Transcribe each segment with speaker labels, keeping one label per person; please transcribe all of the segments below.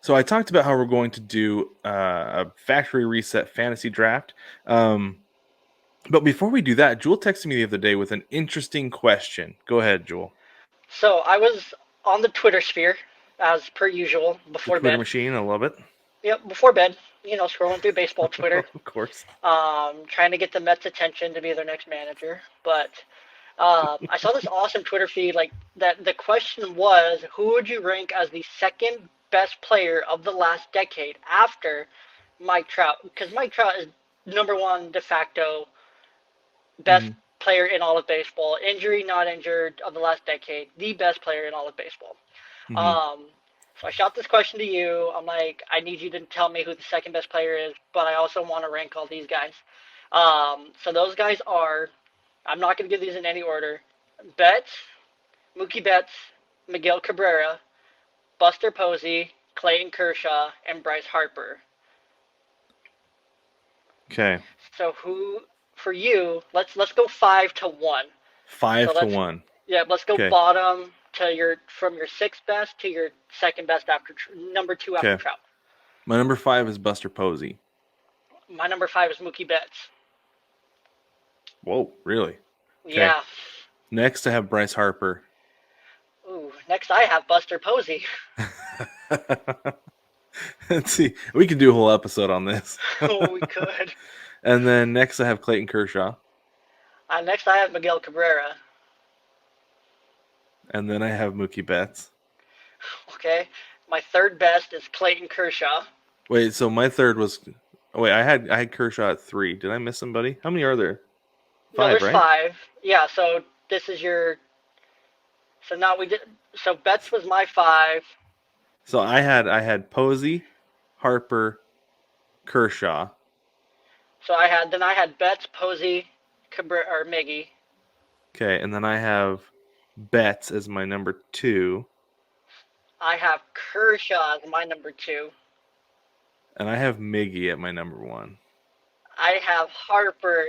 Speaker 1: So I talked about how we're going to do a factory reset fantasy draft. But before we do that, Jewell texted me the other day with an interesting question. Go ahead, Jewell.
Speaker 2: So I was on the Twitter sphere, as per usual,
Speaker 1: The
Speaker 2: before
Speaker 1: Twitter
Speaker 2: bed.
Speaker 1: machine, I love it.
Speaker 2: Yep, before bed. Scrolling through baseball Twitter,
Speaker 1: Of course.
Speaker 2: trying to get the Mets' attention to be their next manager. But I saw this awesome Twitter feed, like that. The question was, who would you rank as the second best player of the last decade after Mike Trout? Because Mike Trout is number one de facto best
Speaker 1: Hmm.
Speaker 2: player in all of baseball, injury not injured of the last decade, the best player in all of baseball.
Speaker 1: Hmm.
Speaker 2: Um, so I shot this question to you. I'm like, I need you to tell me who the second best player is, but I also want to rank all these guys. So those guys are, I'm not going to give these in any order. Betts, Mookie Betts, Miguel Cabrera, Buster Posey, Clayton Kershaw, and Bryce Harper.
Speaker 1: Okay.
Speaker 2: So who for you? Let's go 5 to 1. So
Speaker 1: Five to
Speaker 2: let's
Speaker 1: one.
Speaker 2: Yeah, let's go
Speaker 1: Okay.
Speaker 2: bottom to your from your sixth best to your second best after number two after
Speaker 1: Okay.
Speaker 2: Trout.
Speaker 1: My number 5 is Buster Posey.
Speaker 2: My number five is Mookie Betts.
Speaker 1: Whoa, really? Okay.
Speaker 2: Yeah.
Speaker 1: Next, I have Bryce Harper.
Speaker 2: Ooh. Next, I have Buster Posey.
Speaker 1: Let's see. We could do a whole episode on this.
Speaker 2: Oh, we could.
Speaker 1: And then next, I have Clayton Kershaw.
Speaker 2: Next, I have Miguel Cabrera.
Speaker 1: And then I have Mookie Betts.
Speaker 2: Okay. My third best is Clayton Kershaw.
Speaker 1: Wait, so my third was. Oh, wait, I had Kershaw at 3. Did I miss somebody? How many are there?
Speaker 2: No,
Speaker 1: 5,
Speaker 2: there's
Speaker 1: right?
Speaker 2: five. Yeah. So this is your. So now we did. So Betts was my five.
Speaker 1: So I had Posey, Harper, Kershaw.
Speaker 2: I had Betts, Posey, Cabrera or Miggy.
Speaker 1: Okay, and then I have Betts as my number 2,
Speaker 2: I have Kershaw as my number two.
Speaker 1: and I have Miggy at my number 1.
Speaker 2: I have Harper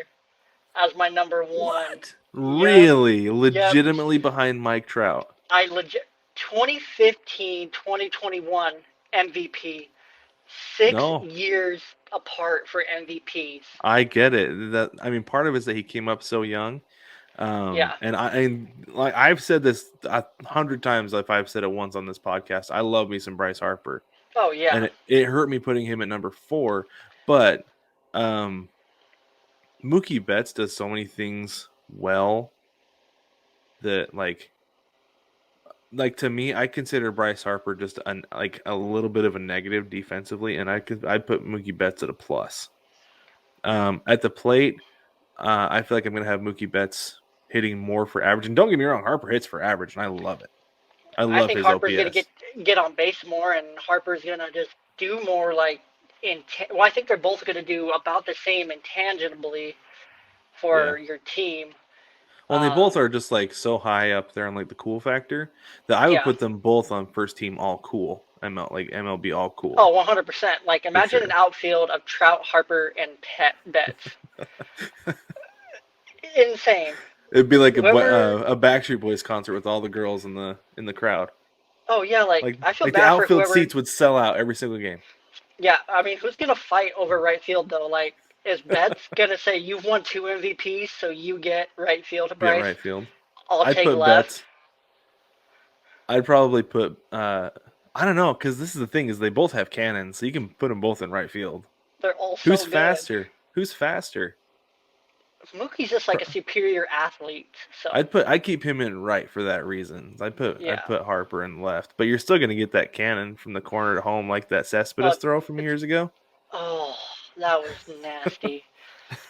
Speaker 2: as my number one.
Speaker 1: What?
Speaker 2: Yep,
Speaker 1: Really?
Speaker 2: yep.
Speaker 1: Legitimately behind Mike Trout?
Speaker 2: I legit 2015, 2021 MVP. Six
Speaker 1: No,
Speaker 2: years apart for MVPs.
Speaker 1: I get it. That I mean, part of it is that he came up so young.
Speaker 2: Yeah.
Speaker 1: And like I've said this 100 times, if I've said it once on this podcast, I love me some Bryce Harper,
Speaker 2: Oh
Speaker 1: and
Speaker 2: yeah.
Speaker 1: it hurt me putting him at number 4. But um, Mookie Betts does so many things well that like to me, I consider Bryce Harper just like a little bit of a negative defensively, and I'd put Mookie Betts at a plus. At the plate, I feel like I'm going to have Mookie Betts hitting more for average. And don't get me wrong, Harper hits for average, and I love it. I
Speaker 2: I
Speaker 1: love
Speaker 2: think
Speaker 1: his
Speaker 2: Harper's gonna
Speaker 1: OPS.
Speaker 2: get on base more, and Harper's gonna just do more like well, I think they're both gonna do about the same intangibly
Speaker 1: Yeah.
Speaker 2: for your team.
Speaker 1: Well, and they both
Speaker 2: Um,
Speaker 1: are just like so high up there on like the cool factor that I would
Speaker 2: yeah.
Speaker 1: put them both on first team all cool. MLB all cool
Speaker 2: Oh, 100%. Like,
Speaker 1: for
Speaker 2: imagine an
Speaker 1: sure.
Speaker 2: outfield of Trout, Harper, and Betts. Insane.
Speaker 1: It'd be like
Speaker 2: Whoever.
Speaker 1: a Backstreet Boys concert with all the girls in the crowd.
Speaker 2: Oh, yeah, like,
Speaker 1: Like
Speaker 2: I feel
Speaker 1: like the
Speaker 2: bad for
Speaker 1: outfield
Speaker 2: whoever.
Speaker 1: seats would sell out every single game.
Speaker 2: Yeah, I mean, who's going to fight over right field, though? Like, is Betts going to say, you've won two MVPs, so you get right field,
Speaker 1: Get
Speaker 2: Bryce?
Speaker 1: right field.
Speaker 2: I'll
Speaker 1: I'd
Speaker 2: take
Speaker 1: put
Speaker 2: left.
Speaker 1: Betts. I'd probably put I don't know because this is the thing is they both have cannons, so you can put them both in right field.
Speaker 2: They're all
Speaker 1: Who's
Speaker 2: so good.
Speaker 1: faster? Who's faster?
Speaker 2: Mookie's just like a superior athlete, so,
Speaker 1: I'd keep him in right for that reason. I'd
Speaker 2: yeah.
Speaker 1: put Harper in left, but you're still gonna get that cannon from the corner at home like that
Speaker 2: Uh,
Speaker 1: Cespedes throw from
Speaker 2: it's,
Speaker 1: years ago.
Speaker 2: oh, that was nasty.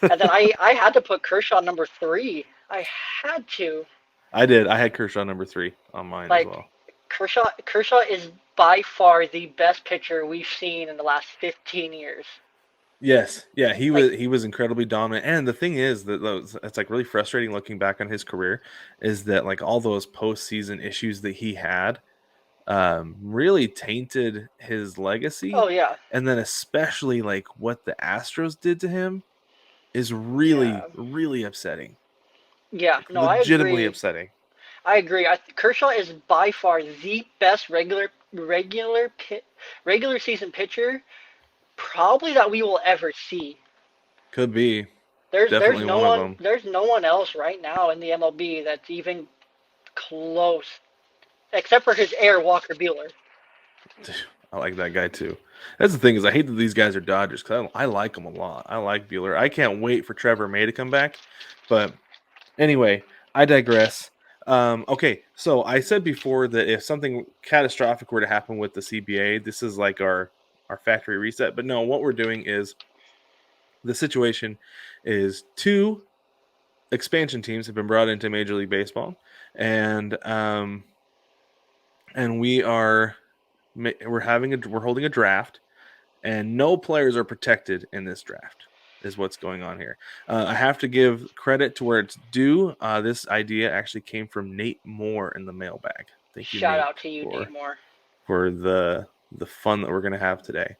Speaker 2: And then I had to put Kershaw number three. I had to.
Speaker 1: I did. I had Kershaw number 3 on mine as
Speaker 2: Like
Speaker 1: well.
Speaker 2: Kershaw is by far the best pitcher we've seen in the last 15 years.
Speaker 1: Yes, yeah,
Speaker 2: Like,
Speaker 1: he was incredibly dominant. And the thing is that it's like really frustrating looking back on his career is that like all those postseason issues that he had really tainted his legacy,
Speaker 2: oh yeah,
Speaker 1: and then especially like what the Astros did to him is really
Speaker 2: yeah,
Speaker 1: really upsetting,
Speaker 2: yeah.
Speaker 1: like
Speaker 2: No, I
Speaker 1: legitimately
Speaker 2: agree.
Speaker 1: upsetting.
Speaker 2: I agree. Kershaw is by far the best regular. regular regular season pitcher probably that we will ever see.
Speaker 1: Could be.
Speaker 2: There's
Speaker 1: Definitely
Speaker 2: no
Speaker 1: one of
Speaker 2: one
Speaker 1: them.
Speaker 2: there's no one else right now in the MLB that's even close, except for his heir Walker Bueller.
Speaker 1: I like that guy too. That's the thing is I hate that these guys are Dodgers because I like them a lot. I like Bueller. I can't wait for Trevor May to come back. But anyway, I digress. Okay, so I said before that if something catastrophic were to happen with the CBA, this is like our factory reset. But no, what we're doing is the situation is two expansion teams have been brought into Major League Baseball, and we are we're holding a draft, and no players are protected in this draft. Is what's going on here. I have to give credit to where it's due. This idea actually came from Nate Moore in the mailbag. Thank you,
Speaker 2: Shout
Speaker 1: Nate,
Speaker 2: out to you, Nate
Speaker 1: for
Speaker 2: Moore.
Speaker 1: the fun that we're going to have today.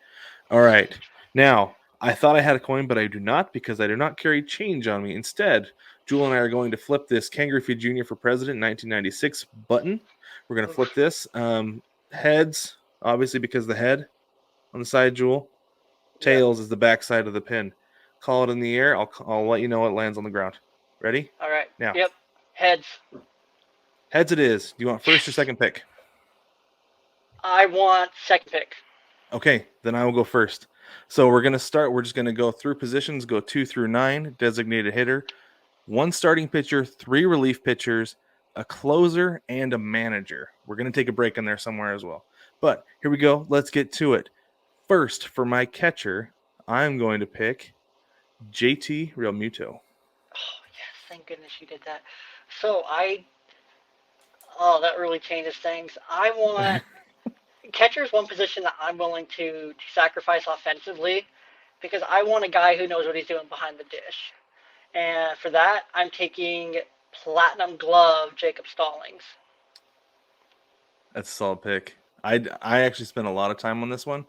Speaker 1: All right, now I thought I had a coin, but I do not because I do not carry change on me. Instead, Jewell and I are going to flip this Ken Griffey Jr. for President 1996 button. We're going to flip this. Heads, obviously, because the head on the side, Jewell. Tails
Speaker 2: Yep.
Speaker 1: is the back side of the pin. Call it in the air. I'll let you know it lands on the ground. Ready?
Speaker 2: All right.
Speaker 1: Now,
Speaker 2: Yep. Heads.
Speaker 1: heads it is. Do you want first or second pick?
Speaker 2: I want second pick.
Speaker 1: Okay, then I will go first. So we're going to start. We're just going to go through positions, go 2 through 9, designated hitter, one starting pitcher, 3 relief pitchers, a closer, and a manager. We're going to take a break in there somewhere as well. But here we go. Let's get to it. First, for my catcher, I'm going to pick JT Realmuto.
Speaker 2: Oh yes, thank goodness you did that. So that really changes things. I want catcher is one position that I'm willing to sacrifice offensively because I want a guy who knows what he's doing behind the dish. And for that, I'm taking Platinum Glove Jacob Stallings.
Speaker 1: That's a solid pick. I actually spent a lot of time on this one,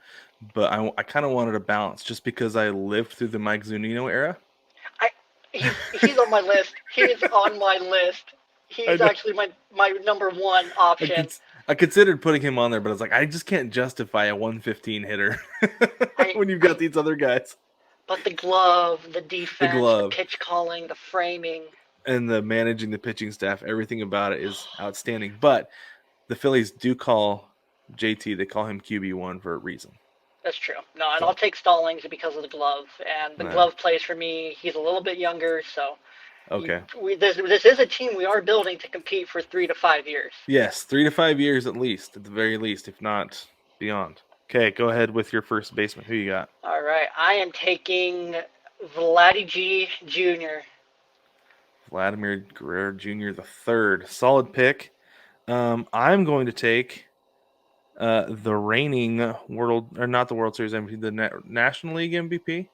Speaker 1: but I kind of wanted a balance just because I lived through the Mike Zunino era.
Speaker 2: I he's on my list. He is on my list.
Speaker 1: I
Speaker 2: He's
Speaker 1: know.
Speaker 2: actually my number one
Speaker 1: I,
Speaker 2: option.
Speaker 1: cons- I considered putting him on there, but I was like, I just can't justify a 115 hitter
Speaker 2: I
Speaker 1: when you've got
Speaker 2: I
Speaker 1: these other guys.
Speaker 2: but the glove, the
Speaker 1: The
Speaker 2: defense, the
Speaker 1: glove
Speaker 2: pitch calling, the framing.
Speaker 1: and the managing the pitching staff, everything about it is outstanding. But the Phillies do call JT, they call him QB1 for a reason.
Speaker 2: That's true. No, and I'll
Speaker 1: So,
Speaker 2: take Stallings because of the glove, and the
Speaker 1: uh,
Speaker 2: glove plays for me. He's a little bit younger, so
Speaker 1: okay.
Speaker 2: this is a team we are building to compete for 3 to 5 years.
Speaker 1: Yes, 3 to 5 years at least, at the very least, if not beyond. Okay, go ahead with your first baseman. Who you got?
Speaker 2: All right, I am taking Vladdy G Jr.
Speaker 1: Vladimir Guerrero Jr. the third. Solid pick. I'm going to take the reigning world, or not the World Series MVP, the National League MVP.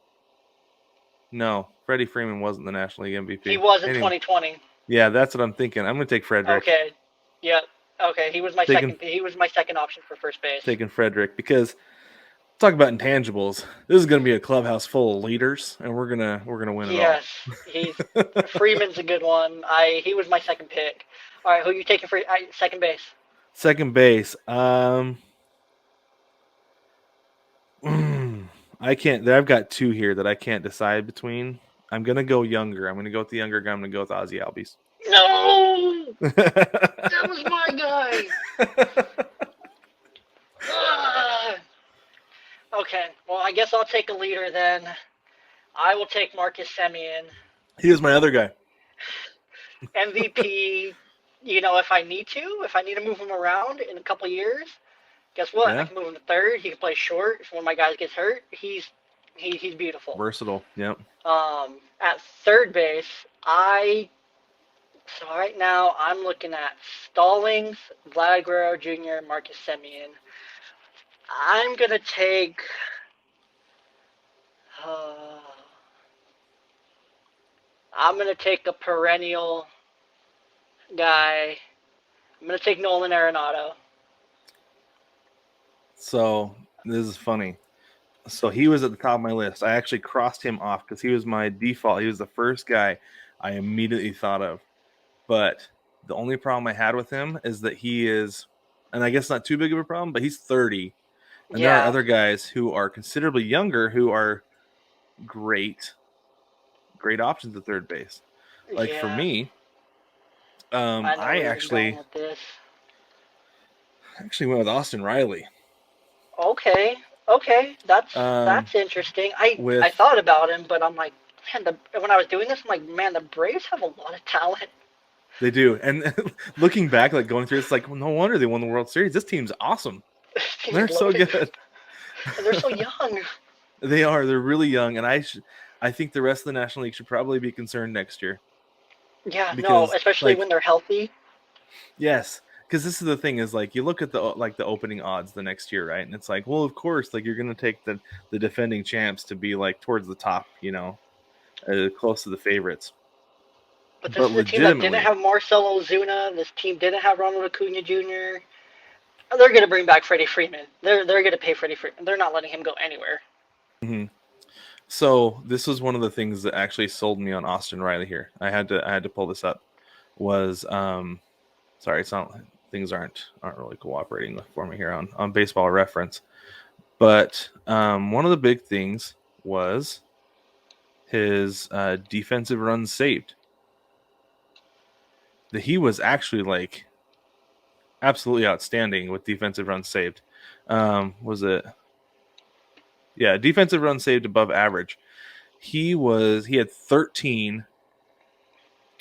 Speaker 1: No, Freddie Freeman wasn't the National League
Speaker 2: He
Speaker 1: MVP.
Speaker 2: was in
Speaker 1: Anyway,
Speaker 2: 2020.
Speaker 1: yeah, that's what I'm thinking. I'm going to take Frederick.
Speaker 2: Okay, yep. Okay, he was my
Speaker 1: Taking
Speaker 2: second. He was my second option for first base.
Speaker 1: taking Frederick because talk about intangibles. This is going to be a clubhouse full of leaders, and we're gonna win it all.
Speaker 2: Yes, he's Freeman's a good one. He was my second pick. All right, who you taking for second base?
Speaker 1: Second base. I can't. I've got 2 here that I can't decide between. I'm gonna go younger. I'm gonna go with the younger guy. I'm gonna go with Ozzy Albies.
Speaker 2: No, that was my guy. Ah. Okay, well, I guess I'll take a leader then. I will take Marcus Semien,
Speaker 1: He was my other guy.
Speaker 2: MVP. If I need to, if I need to move him around in a couple years, guess what? I
Speaker 1: Yeah,
Speaker 2: can move him to third. He can play short if one of my guys gets hurt. He's beautiful.
Speaker 1: versatile. Yep.
Speaker 2: At third base, so right now I'm looking at Stallings, Vlad Guerrero Jr., Marcus Semien. I'm gonna take. Uh, I'm gonna take a perennial guy. I'm gonna take Nolan Arenado.
Speaker 1: So this is funny. So he was at the top of my list. I actually crossed him off because he was my default. He was the first guy I immediately thought of. But the only problem I had with him is that he is and I guess not too big of a problem, but he's 30. And there are
Speaker 2: Yeah.
Speaker 1: other guys who are considerably younger who are great options at third base. Like for
Speaker 2: Yeah.
Speaker 1: me,
Speaker 2: I know
Speaker 1: I
Speaker 2: where you're going
Speaker 1: actually
Speaker 2: with this.
Speaker 1: went with Austin Riley.
Speaker 2: Okay. Okay.
Speaker 1: Um,
Speaker 2: That's interesting. I
Speaker 1: with
Speaker 2: thought about him, but I'm like, man, when I was doing this, I'm like, man, the Braves have a lot of talent.
Speaker 1: They do, and looking back, like going through, it's like, well, no wonder they won the World Series. This team's awesome.
Speaker 2: This
Speaker 1: They're
Speaker 2: team's
Speaker 1: so
Speaker 2: loaded,
Speaker 1: good.
Speaker 2: and they're so young.
Speaker 1: They are. They're really young, and I think the rest of the National League should probably be concerned next year
Speaker 2: Yeah, no,
Speaker 1: because,
Speaker 2: especially when
Speaker 1: like,
Speaker 2: they're healthy.
Speaker 1: yes, because this is the thing is like you look at the opening odds the next year, right? And it's like, well, of course, like you're gonna take the defending champs to be like towards the top, close to the favorites,
Speaker 2: But this
Speaker 1: but
Speaker 2: is a team that didn't
Speaker 1: legitimately,
Speaker 2: have Marcelo Ozuna. This team didn't have Ronald Acuna Jr. They're gonna bring back Freddie Freeman. They're gonna pay Freddie Freeman. They're not letting him go anywhere.
Speaker 1: mhm. So this was one of the things that actually sold me on Austin Riley here. I had to pull this up. Was sorry, it's not things aren't really cooperating for me here on Baseball Reference. But one of the big things was his defensive runs saved. That he was actually like absolutely outstanding with defensive runs saved. Was it? Yeah, defensive runs saved above average. He had 13.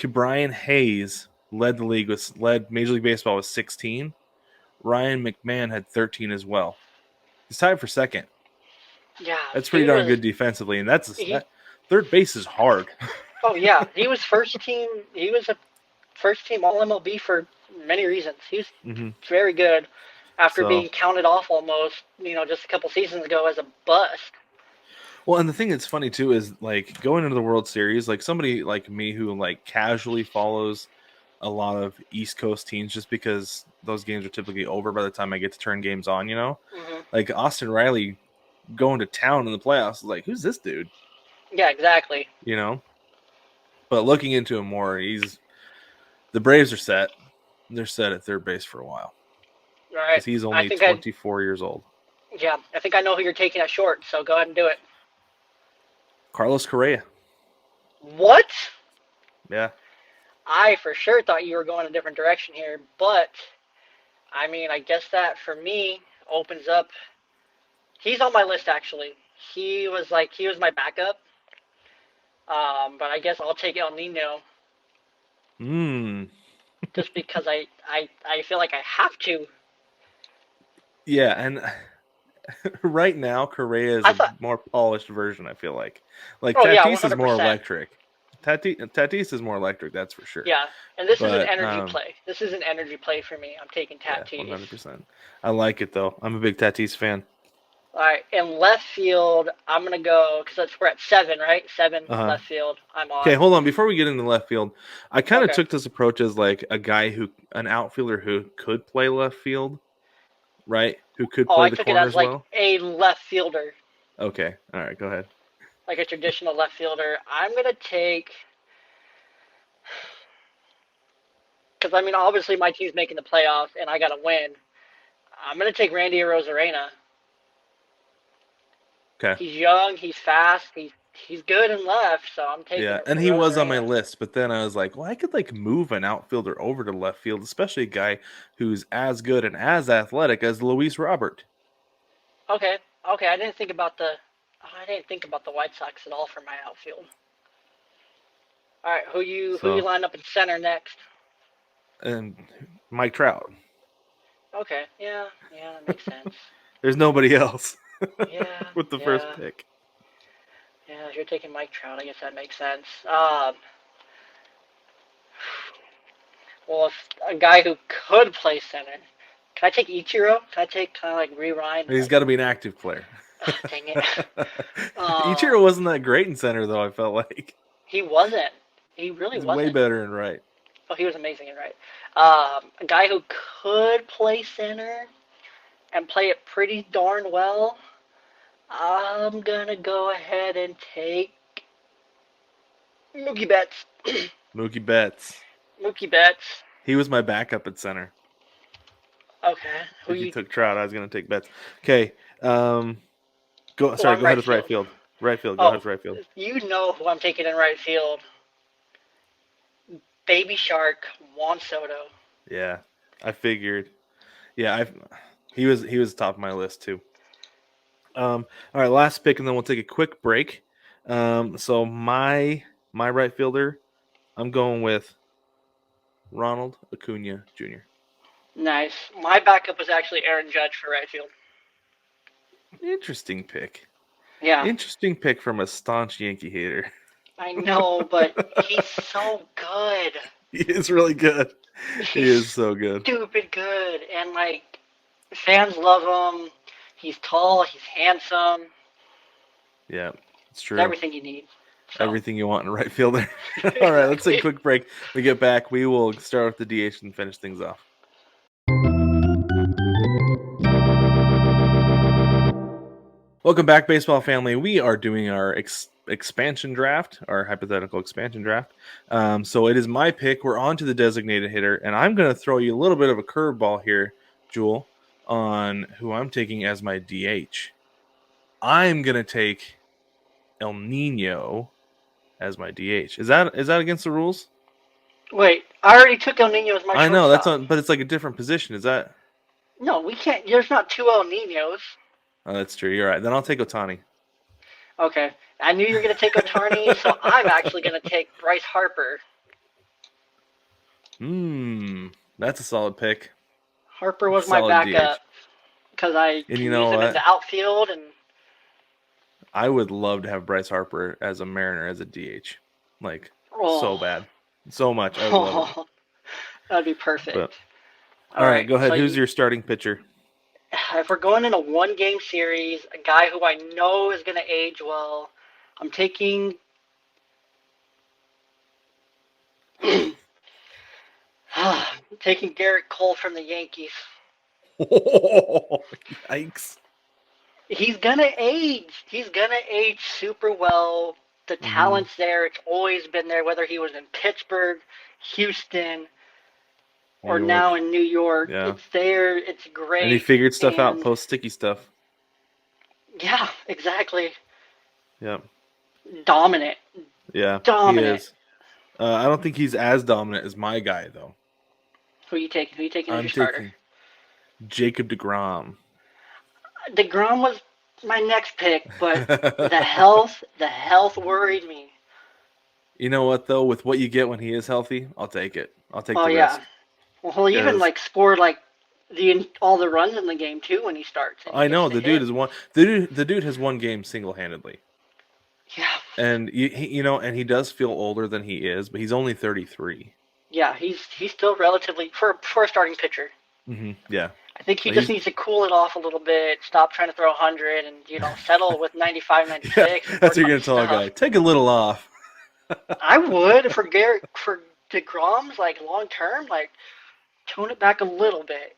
Speaker 1: Brian Hayes led Major League Baseball with 16. Ryan McMahon had 13 as well. He's tied for second.
Speaker 2: Yeah,
Speaker 1: That's pretty
Speaker 2: he
Speaker 1: darn
Speaker 2: was.
Speaker 1: good defensively, and that's
Speaker 2: He.
Speaker 1: that third base is hard.
Speaker 2: Oh yeah, he was first team. He was a first team All MLB for many reasons. He's
Speaker 1: hmm
Speaker 2: very good after
Speaker 1: So,
Speaker 2: being counted off almost, just a couple seasons ago as a bust.
Speaker 1: well, and the thing that's funny too is like going into the World Series, like somebody like me who like casually follows a lot of East Coast teams just because those games are typically over by the time I get to turn games on,
Speaker 2: Hmm.
Speaker 1: Like Austin Riley going to town in the playoffs, like who's this dude?
Speaker 2: Yeah, exactly.
Speaker 1: You know? But looking into him more, the Braves are set. They're set at third base for a while
Speaker 2: All right.
Speaker 1: because he's
Speaker 2: I
Speaker 1: only
Speaker 2: think I.
Speaker 1: 24 years old.
Speaker 2: Yeah, I think I know who you're taking at short. So go ahead and do it.
Speaker 1: Carlos Correa.
Speaker 2: What?
Speaker 1: Yeah.
Speaker 2: I for sure thought you were going a different direction here, but I mean, I guess that for me opens up. He's on my list actually. He was my backup. But I guess I'll take El Nino
Speaker 1: Hmm.
Speaker 2: just because I feel like I have to.
Speaker 1: Yeah, and right now Correa is
Speaker 2: I
Speaker 1: a
Speaker 2: thought,
Speaker 1: more polished version. I feel like
Speaker 2: oh yeah,
Speaker 1: Tatis is more
Speaker 2: 100%.
Speaker 1: electric. Tatis is more electric, that's for sure.
Speaker 2: Yeah, and this is an
Speaker 1: But
Speaker 2: energy play. This is an energy play for me. I'm taking
Speaker 1: yeah,
Speaker 2: Tatis.
Speaker 1: 100%. I like it though. I'm a big Tatis fan.
Speaker 2: All right, in left field, I'm gonna go because we're at seven, right? Seven
Speaker 1: Uh huh.
Speaker 2: left field. I'm
Speaker 1: Okay,
Speaker 2: on.
Speaker 1: hold on. Before we get into left field, I kind of
Speaker 2: Okay.
Speaker 1: took this approach as like an outfielder who could play left field, right? Who could
Speaker 2: Oh,
Speaker 1: play
Speaker 2: I
Speaker 1: the
Speaker 2: took it
Speaker 1: corner
Speaker 2: as
Speaker 1: as
Speaker 2: like
Speaker 1: well.
Speaker 2: a left fielder,
Speaker 1: Okay, all right, go ahead.
Speaker 2: like a traditional left fielder. I'm gonna take because I mean obviously my team's making the playoffs and I gotta win. I'm gonna take Randy Arozarena.
Speaker 1: Okay,
Speaker 2: He's young, he's fast, he's good in left, so I'm taking
Speaker 1: yeah, and he was on my
Speaker 2: Arozarena.
Speaker 1: list, but then I was like, well, I could like move an outfielder over to left field, especially a guy who's as good and as athletic as Luis Robert.
Speaker 2: Okay, okay, I didn't think about the White Sox at all for my outfield. All right, who you
Speaker 1: So,
Speaker 2: line up in center next?
Speaker 1: and Mike Trout.
Speaker 2: Okay, yeah, yeah, that makes sense.
Speaker 1: There's nobody else
Speaker 2: Yeah,
Speaker 1: with the first
Speaker 2: yeah,
Speaker 1: pick.
Speaker 2: yeah. If you're taking Mike Trout, I guess that makes sense. Well, if a guy who could play center, can I take Ichiro? Can I take kind of like rewind and
Speaker 1: He's
Speaker 2: like,
Speaker 1: got to be an active player.
Speaker 2: dang it.
Speaker 1: Ichiro
Speaker 2: Um,
Speaker 1: wasn't that great in center, though. I felt like
Speaker 2: he wasn't. He really
Speaker 1: he's way
Speaker 2: wasn't.
Speaker 1: better in right.
Speaker 2: Oh, he was amazing in right. A guy who could play center and play it pretty darn well. I'm gonna go ahead and take Mookie Betts.
Speaker 1: Mookie Betts.
Speaker 2: Mookie Betts.
Speaker 1: He was my backup at center.
Speaker 2: Okay. Who
Speaker 1: If you
Speaker 2: you?
Speaker 1: took Trout, I was going to take Betts. Okay. Go.
Speaker 2: Oh,
Speaker 1: Sorry.
Speaker 2: I'm
Speaker 1: Go ahead
Speaker 2: right
Speaker 1: with right
Speaker 2: field.
Speaker 1: field. Right field. Go ahead
Speaker 2: Oh,
Speaker 1: with right field.
Speaker 2: you know who I'm taking in right field. Baby Shark, Juan Soto.
Speaker 1: Yeah, I figured. Yeah, he was top of my list too. All right, last pick, and then we'll take a quick break. So my right fielder, I'm going with Ronald Acuna Jr.
Speaker 2: Nice. My backup was actually Aaron Judge for right field.
Speaker 1: Interesting pick.
Speaker 2: Yeah,
Speaker 1: Interesting pick from a staunch Yankee hater.
Speaker 2: I know, but he's so good.
Speaker 1: He is really good. He
Speaker 2: He's
Speaker 1: is so good.
Speaker 2: stupid good, and like fans love him. He's tall. He's handsome.
Speaker 1: Yeah, it's
Speaker 2: He's
Speaker 1: true.
Speaker 2: everything you need. So
Speaker 1: Everything you want in a right fielder. All right, let's take a
Speaker 2: exactly.
Speaker 1: quick break. We get back. We will start with the DH and finish things off. Welcome back, baseball family. We are doing our expansion draft, our hypothetical expansion draft. So it is my pick. We're on to the designated hitter, and I'm going to throw you a little bit of a curveball here, Jewell, on who I'm taking as my DH. I'm going to take El Nino as my DH. Is that against the rules?
Speaker 2: Wait, I already took El Nino as my
Speaker 1: I know that's
Speaker 2: shortstop.
Speaker 1: on, but it's like a different position. Is that?
Speaker 2: No, we can't. There's not two El Ninos.
Speaker 1: Oh, that's true. You're right. Then I'll take Otani.
Speaker 2: Okay, I knew you were gonna take Ohtani, so I'm actually gonna take Bryce Harper.
Speaker 1: That's a solid pick.
Speaker 2: Harper was my
Speaker 1: Solid DH.
Speaker 2: backup because I
Speaker 1: And you
Speaker 2: can use
Speaker 1: know
Speaker 2: him in the
Speaker 1: what?
Speaker 2: outfield and
Speaker 1: I would love to have Bryce Harper as a Mariner as a DH. Like, so
Speaker 2: oh,
Speaker 1: bad. So much. I would love it.
Speaker 2: oh that'd be perfect.
Speaker 1: But
Speaker 2: All
Speaker 1: all right,
Speaker 2: right,
Speaker 1: go
Speaker 2: so
Speaker 1: ahead. Who's your starting pitcher?
Speaker 2: if we're going in a one-game series, a guy who I know is gonna age well, I'm taking. Taking Garrett Cole from the Yankees.
Speaker 1: Yikes.
Speaker 2: He's gonna age. He's gonna age super well. The
Speaker 1: Hmm.
Speaker 2: talent's there. It's always been there, whether he was in Pittsburgh, Houston,
Speaker 1: New
Speaker 2: or now
Speaker 1: York.
Speaker 2: in New York.
Speaker 1: Yeah.
Speaker 2: It's there. It's
Speaker 1: And he
Speaker 2: great.
Speaker 1: figured stuff out
Speaker 2: And
Speaker 1: post sticky stuff.
Speaker 2: yeah, exactly.
Speaker 1: Yep.
Speaker 2: Dominant.
Speaker 1: Yeah, he
Speaker 2: Dominant.
Speaker 1: is. I don't think he's as dominant as my guy, though.
Speaker 2: Who are you taking? Who are you taking as
Speaker 1: I'm
Speaker 2: your starter?
Speaker 1: taking Jacob DeGrom.
Speaker 2: DeGrom was my next pick, but the health worried me.
Speaker 1: You know what, though? With what you get when he is healthy, I'll take it. I'll take
Speaker 2: Oh
Speaker 1: the
Speaker 2: yeah.
Speaker 1: risk.
Speaker 2: Well, he even
Speaker 1: Because
Speaker 2: like scored like all the runs in the game too when he starts and he
Speaker 1: I
Speaker 2: gets
Speaker 1: know
Speaker 2: the
Speaker 1: the dude
Speaker 2: hit.
Speaker 1: is one. The dude has won game single handedly,
Speaker 2: Yeah,
Speaker 1: and and he does feel older than he is, but he's only 33.
Speaker 2: yeah, he's still relatively for a starting pitcher.
Speaker 1: Yeah,
Speaker 2: I think he just
Speaker 1: he's
Speaker 2: needs to cool it off a little bit, stop trying to throw 100, and settle with 95,
Speaker 1: yeah.
Speaker 2: 96, and
Speaker 1: That's what
Speaker 2: work
Speaker 1: you're
Speaker 2: on
Speaker 1: gonna
Speaker 2: his
Speaker 1: tell a guy.
Speaker 2: stuff.
Speaker 1: Take a little off.
Speaker 2: I would for Garrett for Degrom's like long term, like tone it back a little bit.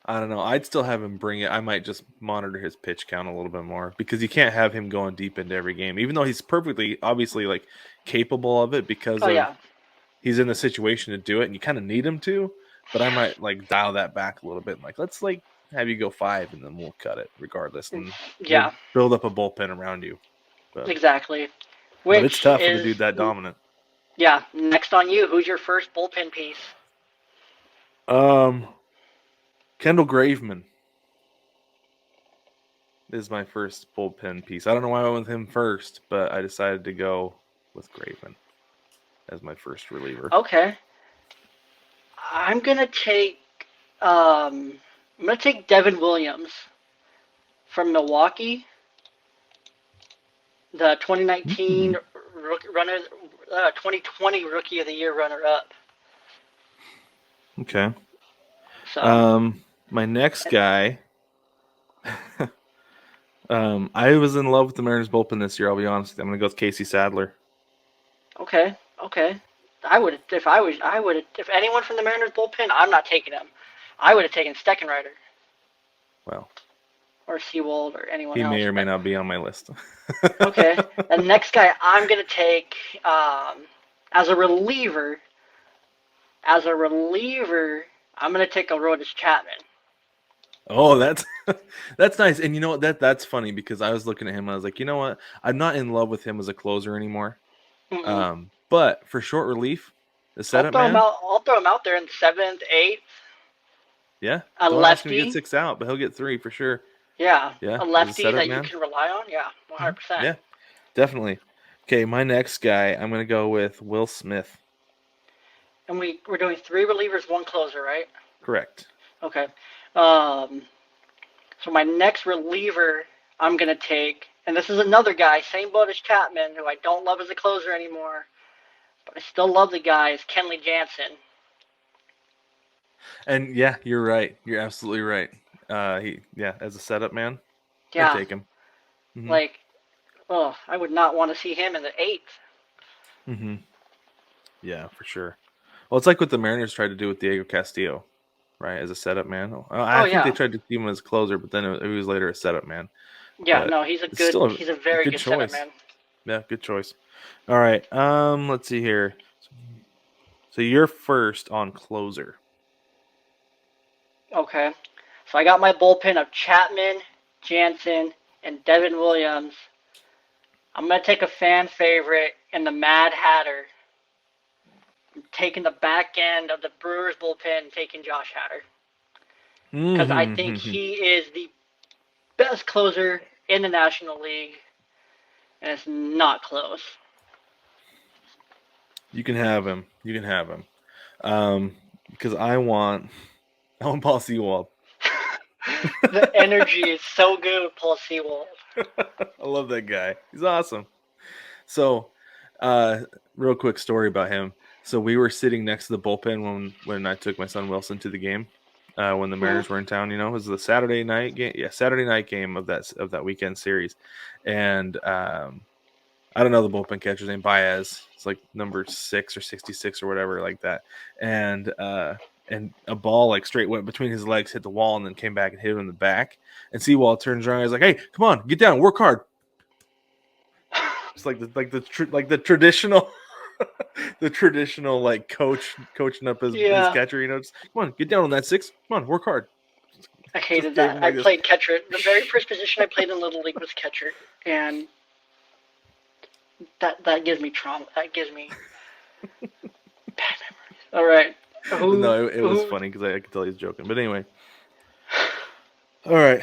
Speaker 1: I don't know. I'd still have him bring it. I might just monitor his pitch count a little bit more because you can't have him going deep into every game, even though he's perfectly obviously like capable of it because
Speaker 2: Oh
Speaker 1: of
Speaker 2: yeah,
Speaker 1: he's in the situation to do it, and you kind of need him to. But I might like dial that back a little bit, and like let's like have you go 5, and then we'll cut it regardless, and we'll
Speaker 2: yeah,
Speaker 1: build up a bullpen around you.
Speaker 2: exactly.
Speaker 1: But it's
Speaker 2: Which
Speaker 1: tough with a
Speaker 2: is
Speaker 1: dude that dominant.
Speaker 2: yeah. Next on you, who's your first bullpen piece?
Speaker 1: Um, Kendall Graveman is my first bullpen piece. I don't know why I went with him first, but I decided to go with Graveman as my first reliever.
Speaker 2: Okay, I'm gonna take um, I'm gonna take Devin Williams from Milwaukee, the 2019
Speaker 1: Hmm.
Speaker 2: runner, 2020 Rookie of the Year runner up.
Speaker 1: Okay.
Speaker 2: So
Speaker 1: My next guy. I was in love with the Mariners bullpen this year. I'll be honest. I'm gonna go with Casey Sadler.
Speaker 2: okay, okay. I would if anyone from the Mariners bullpen, I'm not taking him. I would have taken Steckenrider
Speaker 1: Well,
Speaker 2: or Seawold or anyone
Speaker 1: he may
Speaker 2: else.
Speaker 1: or may
Speaker 2: But
Speaker 1: not be on my list.
Speaker 2: okay, the next guy I'm gonna take as a reliever. As a reliever, I'm gonna take Aroldis Chapman.
Speaker 1: Oh, that's that's nice. And you know what? That's funny because I was looking at him and I was like, you know what? I'm not in love with him as a closer anymore.
Speaker 2: Mm-mm.
Speaker 1: But for short relief, the
Speaker 2: I'll
Speaker 1: setup
Speaker 2: throw him
Speaker 1: man,
Speaker 2: out. I'll throw him out there in the seventh, eighth.
Speaker 1: yeah.
Speaker 2: A
Speaker 1: Don't ask him to get
Speaker 2: lefty.
Speaker 1: 6 out, but he'll get 3 for sure.
Speaker 2: Yeah,
Speaker 1: Yeah,
Speaker 2: a
Speaker 1: as a
Speaker 2: lefty
Speaker 1: setup
Speaker 2: that you
Speaker 1: man.
Speaker 2: can rely on. Yeah,
Speaker 1: Mhm.
Speaker 2: 100%.
Speaker 1: Yeah, definitely. Okay, my next guy, I'm gonna go with Will Smith.
Speaker 2: And we're doing 3 relievers, 1 closer, right?
Speaker 1: Correct.
Speaker 2: Okay. Um, so my next reliever I'm gonna take, and this is another guy, same boat as Chapman, who I don't love as a closer anymore, but I still love the guy. Is Kenley Janssen.
Speaker 1: And yeah, you're right. You're absolutely right. Yeah, as a setup man, I'd
Speaker 2: Yeah,
Speaker 1: take him. hmm
Speaker 2: like, oh, I would not want to see him in the eighth.
Speaker 1: hmm Yeah, for sure. Well, it's like what the Mariners tried to do with Diego Castillo, right? As a setup man.
Speaker 2: Oh
Speaker 1: I think they
Speaker 2: yeah,
Speaker 1: tried to keep him as a closer, but then it was later a setup man.
Speaker 2: yeah.
Speaker 1: But
Speaker 2: No,
Speaker 1: it's still
Speaker 2: he's a
Speaker 1: a
Speaker 2: very
Speaker 1: good
Speaker 2: good setup
Speaker 1: choice.
Speaker 2: man.
Speaker 1: Yeah, good choice. All right. Let's see here. So you're first on closer.
Speaker 2: Okay, so I got my bullpen of Chapman, Jansen, and Devin Williams. I'm gonna take a fan favorite in the Mad Hatter. I'm taking the back end of the Brewers bullpen, taking Josh Hatter because I think
Speaker 1: Mm-hmm.
Speaker 2: he is the best closer in the National League, and it's not close.
Speaker 1: You can have him. You can have him. Because I want Paul Sewald.
Speaker 2: The energy is so good with Paul Sewald.
Speaker 1: I love that guy. He's awesome. So, uh, real quick story about him. So we were sitting next to the bullpen when I took my son Wilson to the game. When the
Speaker 2: Hmm.
Speaker 1: Mariners were in town, it was the Saturday night game. Yeah, Saturday night game of that weekend series, and I don't know the bullpen catcher's name, Baez. It's like number 6 or 66 or whatever like that, and a ball like straight went between his legs, hit the wall, and then came back and hit him in the back. And Seawald turns around, he's like, "Hey, come on, get down, work hard." It's like the traditional the traditional like coaching up his
Speaker 2: Yeah,
Speaker 1: catcher. Just come on, get down on that 6. Come on, work hard.
Speaker 2: I
Speaker 1: Just
Speaker 2: hated
Speaker 1: gave
Speaker 2: that.
Speaker 1: him
Speaker 2: I
Speaker 1: like this.
Speaker 2: played catcher. The very first position I played in Little League was catcher, and that gives me trauma. That gives me bad memories. All right, who
Speaker 1: No, it was
Speaker 2: who?
Speaker 1: funny because I could tell he's joking. But anyway, all right.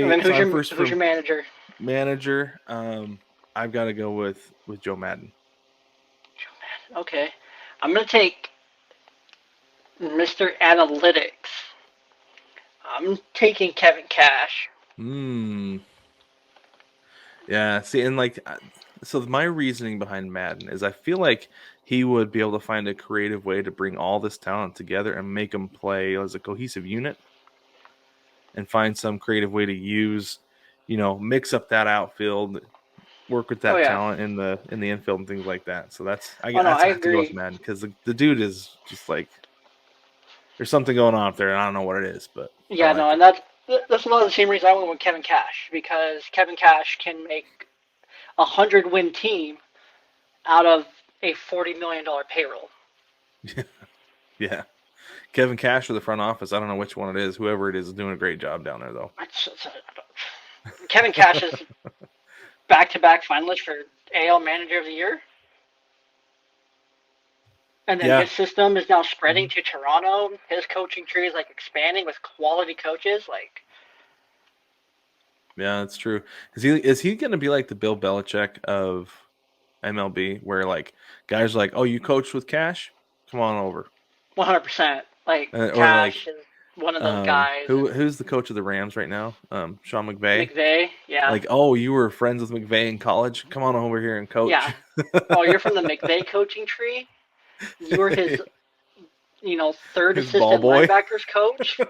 Speaker 2: And then
Speaker 1: So I'm first
Speaker 2: who's
Speaker 1: for
Speaker 2: your manager?
Speaker 1: manager. I've got to go with Joe Madden.
Speaker 2: Okay, I'm gonna take Mr. Analytics. I'm taking Kevin Cash.
Speaker 1: Hmm. Yeah. See, and so my reasoning behind Madden is I feel like he would be able to find a creative way to bring all this talent together and make them play as a cohesive unit, and find some creative way to use, mix up that outfield, work with
Speaker 2: Oh
Speaker 1: that
Speaker 2: yeah.
Speaker 1: talent in the infield and things like that. So
Speaker 2: Oh no,
Speaker 1: that's
Speaker 2: I
Speaker 1: I have to go with
Speaker 2: agree.
Speaker 1: Madden because the dude is just like there's something going on up there and I don't know what it is, but I
Speaker 2: Yeah, no,
Speaker 1: like
Speaker 2: and
Speaker 1: it.
Speaker 2: that's a lot of the same reason I went with Kevin Cash because Kevin Cash can make 100 win team out of a $40 million payroll.
Speaker 1: Yeah, Kevin Cash or the front office. I don't know which one it is. Whoever it is doing a great job down there though.
Speaker 2: Kevin Cash is back-to-back finalist for AL Manager of the Year, and then
Speaker 1: Yeah.
Speaker 2: his system is now spreading
Speaker 1: Mhm.
Speaker 2: to Toronto. His coaching tree is like expanding with quality coaches. Like,
Speaker 1: Yeah, that's true. Is he going to be like the Bill Belichick of MLB, where like guys are like, "Oh, you coached with Cash? Come on over."
Speaker 2: 100%. Like
Speaker 1: Or
Speaker 2: Cash
Speaker 1: like
Speaker 2: is one of those guys, and
Speaker 1: who's the coach of the Rams right now? Sean McVay.
Speaker 2: McVay, yeah,
Speaker 1: Like, oh, you were friends with McVay in college? Come on over here and
Speaker 2: yeah.
Speaker 1: coach.
Speaker 2: Oh, you're from the McVay coaching tree. You were his, third
Speaker 1: His ball
Speaker 2: assistant
Speaker 1: boy.
Speaker 2: linebackers coach.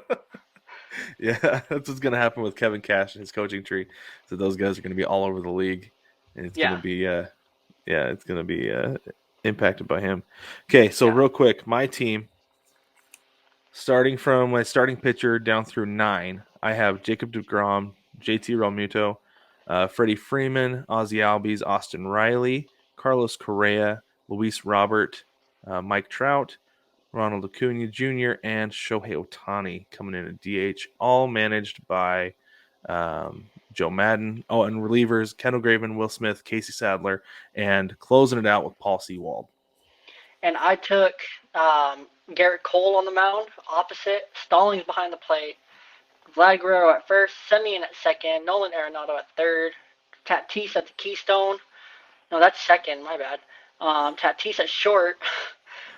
Speaker 1: Yeah, that's what's gonna happen with Kevin Cash and his coaching tree. So those guys are gonna be all over the league, and it's gonna
Speaker 2: Yeah,
Speaker 1: be yeah, it's gonna be impacted by him. Okay, so
Speaker 2: yeah.
Speaker 1: real quick, my team, starting from my starting pitcher down through 9, I have Jacob DeGrom, JT Realmuto, Freddie Freeman, Ozzy Albies, Austin Riley, Carlos Correa, Luis Robert, Mike Trout, Ronald Acuna Jr., and Shohei Ohtani coming in at DH, all managed by Joe Madden. Oh, and relievers, Kendall Graveman, Will Smith, Casey Sadler, and closing it out with Paul Sewald.
Speaker 2: And I took Garrett Cole on the mound, opposite, Stallings behind the plate, Vlad Guerrero at first, Semien at second, Nolan Arenado at third, Tatis at the Keystone. No, that's second, my bad. Tatis at short,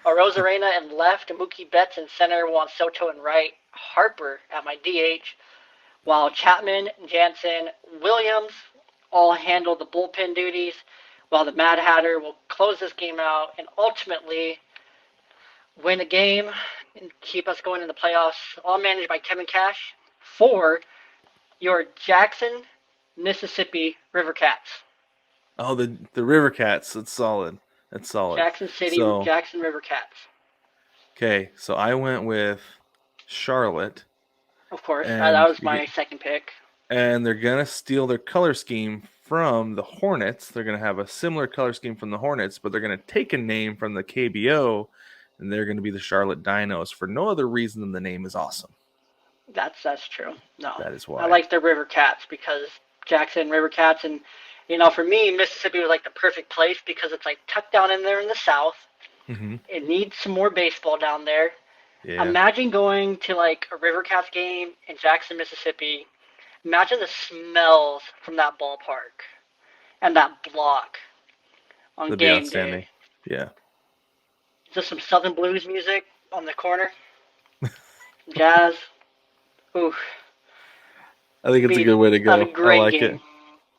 Speaker 2: Arozarena in left, Mookie Betts in center, Juan Soto in right, Harper at my DH, while Chapman, Janssen, Williams all handle the bullpen duties, while the Mad Hatter will close this game out and ultimately win a game and keep us going in the playoffs, all managed by Kevin Cash for your Jackson, Mississippi River Cats.
Speaker 1: Oh, the River Cats. That's solid. That's solid.
Speaker 2: Jackson City, Jackson River Cats.
Speaker 1: Okay, so I went with Charlotte.
Speaker 2: Of course, that was my second pick.
Speaker 1: And they're going to steal their color scheme from the Hornets. They're going to have a similar color scheme from the Hornets, but they're going to take a name from the KBO, and they're going to be the Charlotte Dinos for no other reason than the name is awesome.
Speaker 2: That's true. No,
Speaker 1: that is why
Speaker 2: I like the River Cats because Jackson River Cats, and for me, Mississippi was like the perfect place because it's like tucked down in there in the south.
Speaker 1: Mm-hmm.
Speaker 2: It needs some more baseball down there.
Speaker 1: Yeah.
Speaker 2: Imagine going to like a River Cats game in Jackson, Mississippi. Imagine the smells from that ballpark and that block on
Speaker 1: That'd
Speaker 2: game
Speaker 1: be outstanding.
Speaker 2: day.
Speaker 1: Yeah.
Speaker 2: Just some Southern blues music on the corner. Jazz. Ooh.
Speaker 1: I think it's a good way to go.
Speaker 2: A great
Speaker 1: I like
Speaker 2: game.
Speaker 1: it.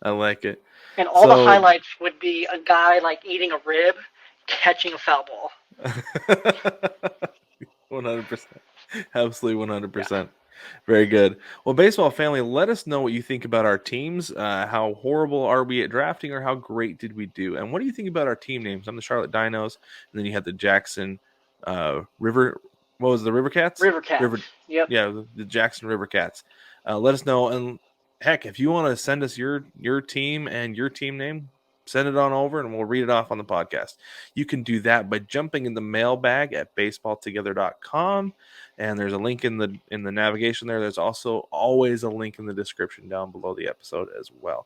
Speaker 1: I like it.
Speaker 2: And all the highlights would be a guy like eating a rib, catching a foul ball.
Speaker 1: 100%. Absolutely 100%. Yeah. Very good. Well, baseball family, let us know what you think about our teams. How horrible are we at drafting, or how great did we do? And what do you think about our team names? I'm the Charlotte Dinos, and then you had the Jackson River. What was the River Cats?
Speaker 2: River Cats. Yep.
Speaker 1: Yeah, the Jackson River Cats. Let us know, and heck, if you want to send us your team and your team name, send it on over and we'll read it off on the podcast. You can do that by jumping in the mailbag at baseballtogether.com, and there's a link in the navigation there. There's also always a link in the description down below the episode as well.